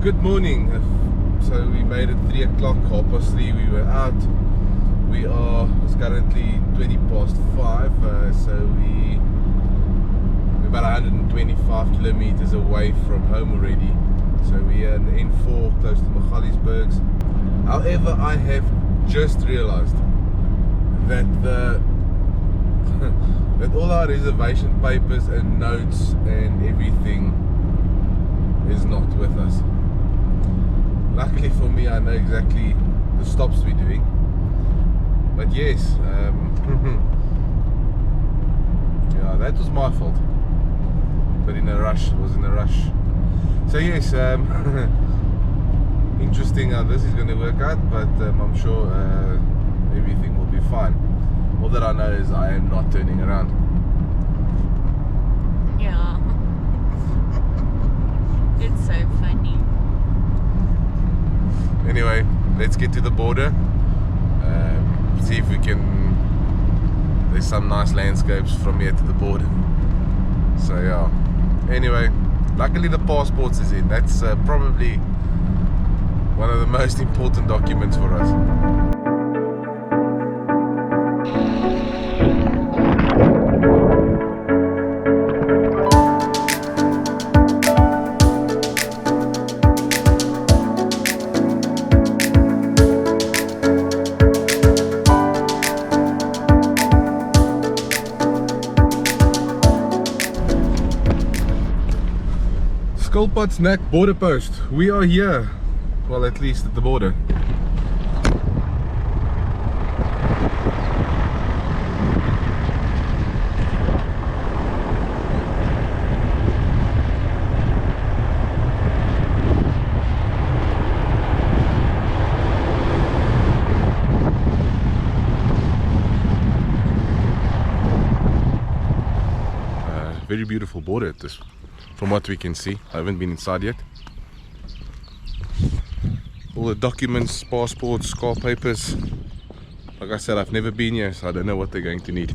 Good morning. So we made it 3 o'clock, 3:30 we were out. It's currently 20 past 5, so we're about 125 kilometers away from home already. So we are in N4 close to Magaliesbergs. However, I have just realized that that all our reservation papers and notes and everything is not with us. Luckily for me, I know exactly the stops we're doing. But yes, yeah, that was my fault. But in a rush, it was in a rush. So yes, interesting how this is going to work out, but I'm sure everything will be fine. All that I know is I am not turning around. Yeah. It's so funny. Anyway, let's get to the border. See if we can. There's some nice landscapes from here to the border. So yeah. Anyway, luckily the passports is in. That's probably one of the most important documents for us. Neck border post. We are here. Well, at least at the border. Very beautiful border at this. From what we can see, I haven't been inside yet. All the documents, passports, car papers. Like I said, I've never been here, so I don't know what they're going to need.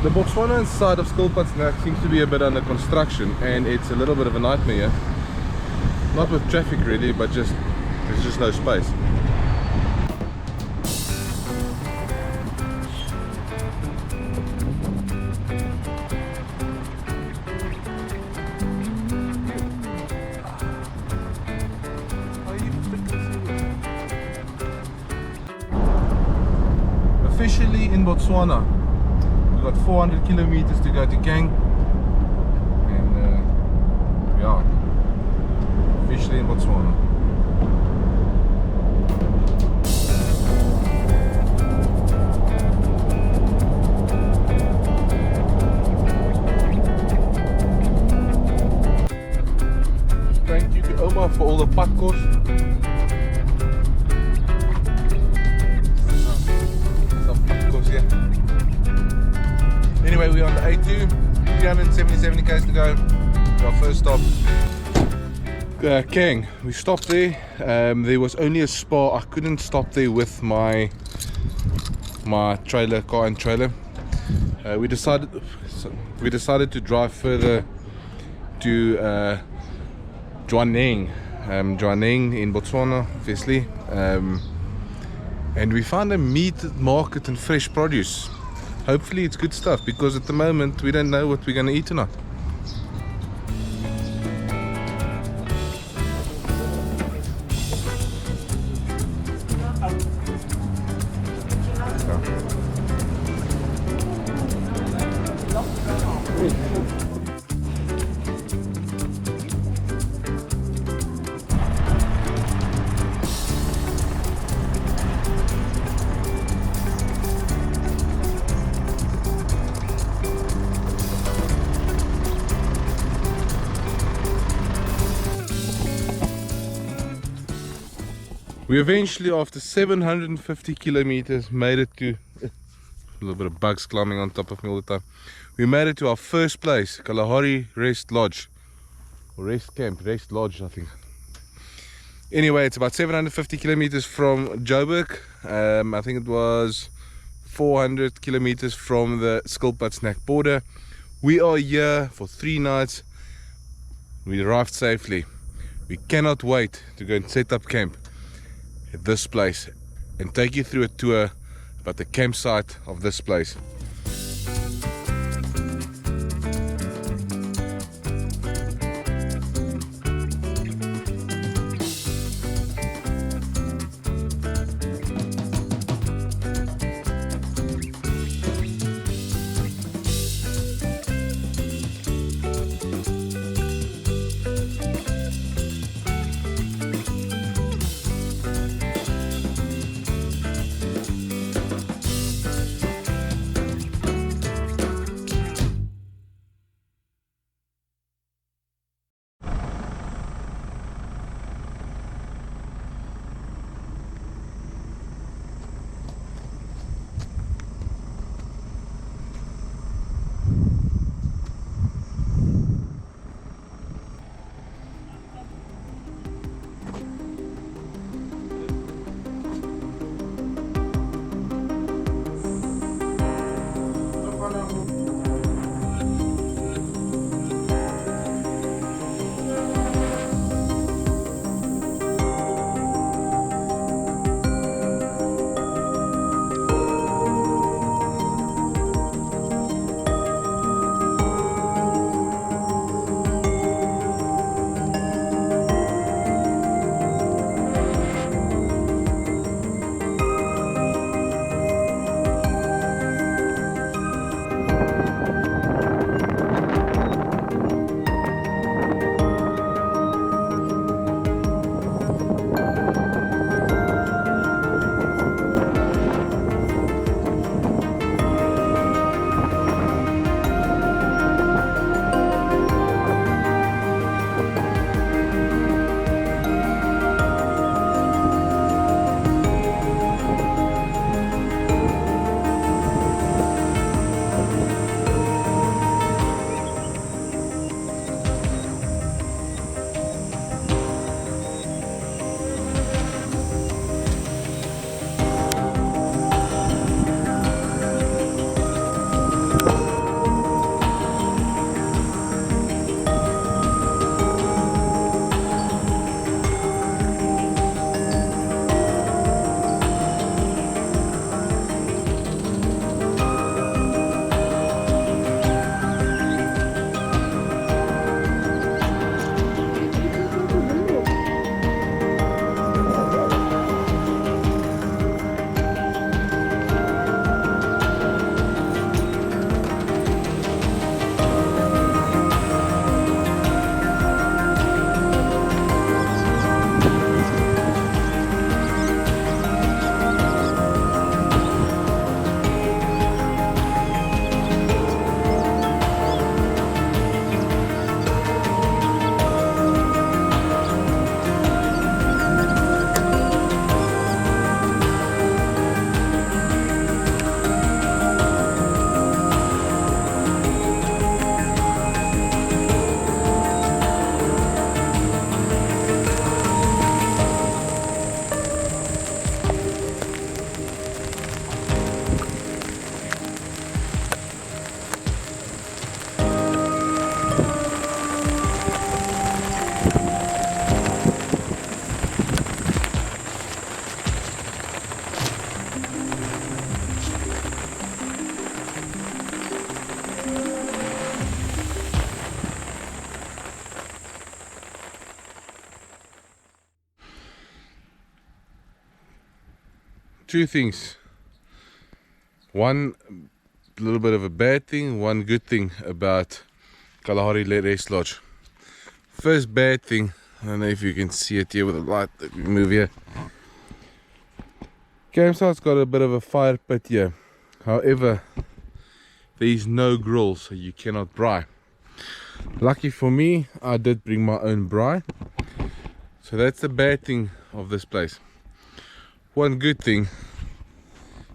The Botswana side of Skilpadsneck seems to be a bit under construction, and it's a little bit of a nightmare here. Not with traffic really, but just there's just no space. Officially in Botswana. We've got 400 kilometers to go to KANG, and we are officially in Botswana. Thank you to Oma for all the pakos. Some pakos here. Anyway, we're on the A2, 377 km to go. Our first stop, KANG. We stopped there. There was only a spa. I couldn't stop there with my my trailer, car and trailer. We decided to drive further to Jwaneng in Botswana, obviously, and we found a meat market and fresh produce. Hopefully it's good stuff, because at the moment we don't know what we're going to eat tonight. We eventually, after 750 kilometers, made it to a little bit of bugs climbing on top of me all the time. We made it to our first place, Kalahari Rest Lodge, or Rest Camp, Rest Lodge, I think. Anyway, it's about 750 kilometers from Joburg. I think it was 400 kilometers from the Skilpadsnack border. We are here for 3 nights. We arrived safely. We cannot wait to go and set up camp at this place and take you through a tour about the campsite of this place. two things. One little bit of a bad thing, one good thing about Kalahari Rest Lodge. First bad thing, I don't know if you can see it here with the light that we move here. Campsite's got a bit of a fire pit here. However, there is no grill, so you cannot braai. Lucky for me, I did bring my own braai. So that's the bad thing of this place. One good thing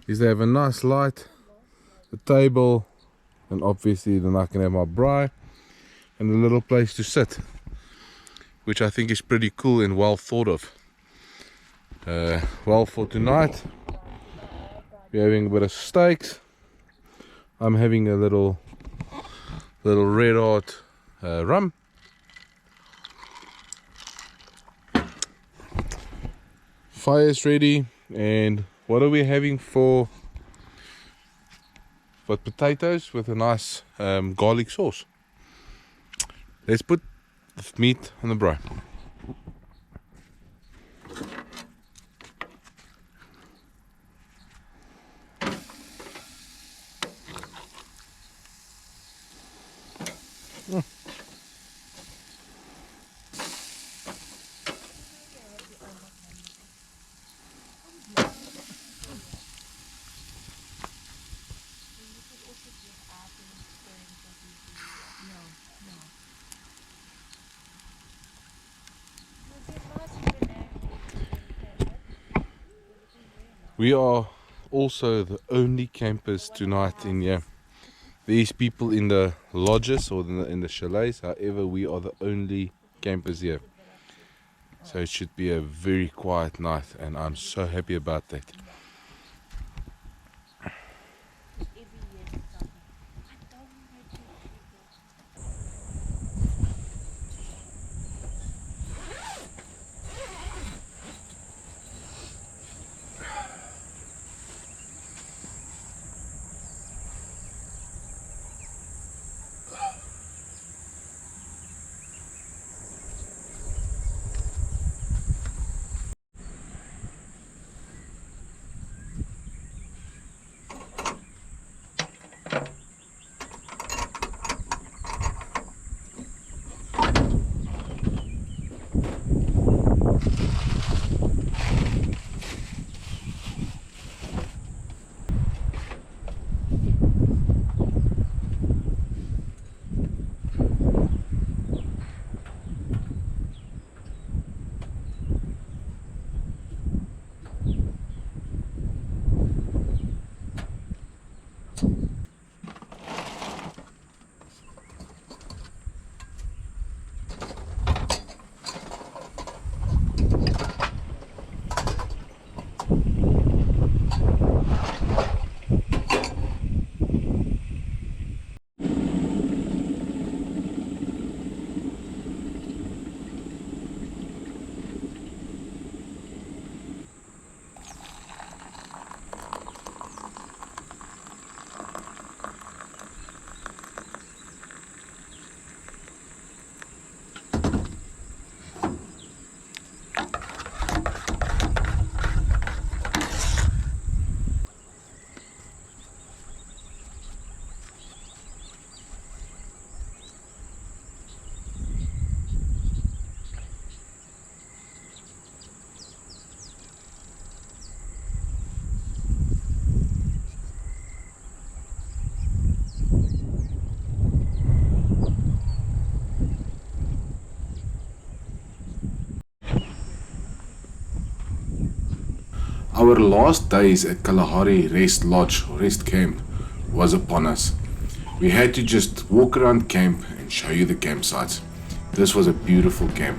is they have a nice light, a table, and obviously then I can have my braai and a little place to sit, which I think is pretty cool and well thought of. Well, for tonight we're having a bit of steaks. I'm having a little red hot rum. Fire's ready, and what are we having for potatoes with a nice garlic sauce? Let's put the meat on the braai. We are also the only campers tonight in here. There's people in the lodges or in the chalets, however we are the only campers here. So it should be a very quiet night, and I'm so happy about that. Our last days at Kalahari Rest Lodge, Rest Camp, was upon us. We had to just walk around camp and show you the campsites. This was a beautiful camp.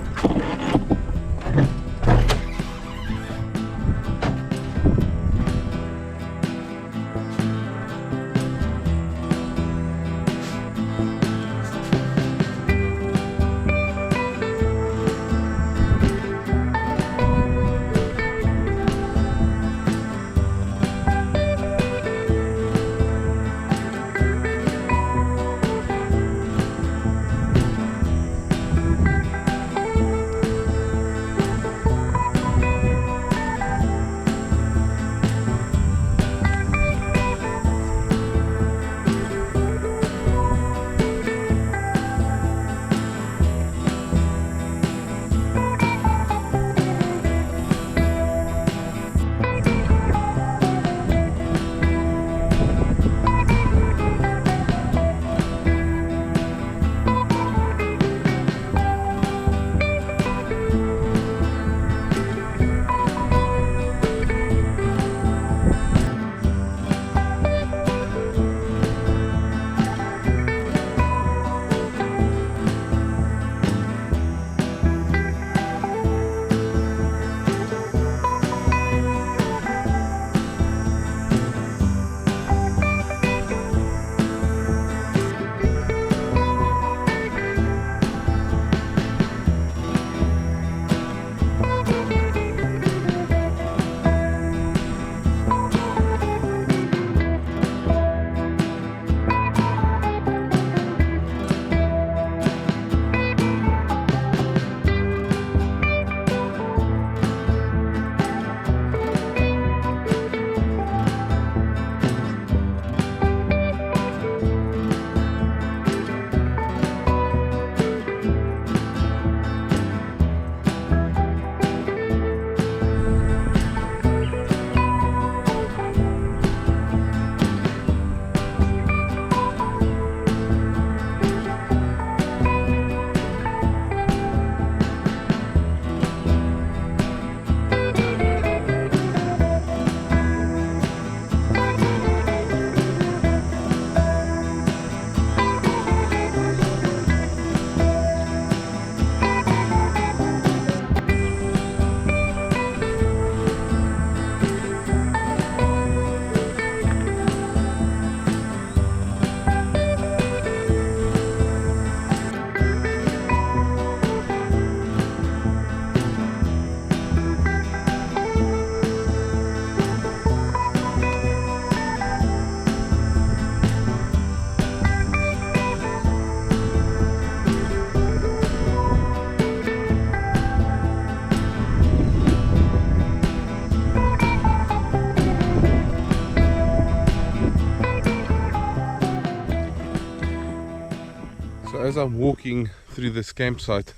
So as I'm walking through this campsite,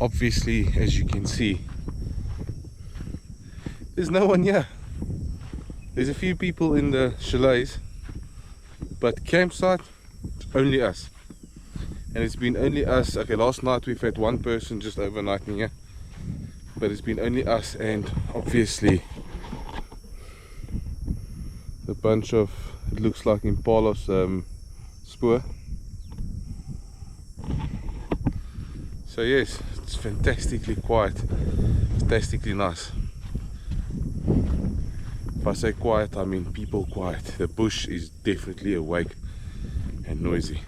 obviously, as you can see, there's no one here. There's a few people in the chalets, but campsite, it's only us. And it's been only us. Okay, last night we've had one person just overnighting here, but it's been only us and obviously a bunch of, it looks like Impala's spoor. So yes, it's fantastically quiet, fantastically nice. If I say quiet, I mean people quiet. The bush is definitely awake and noisy.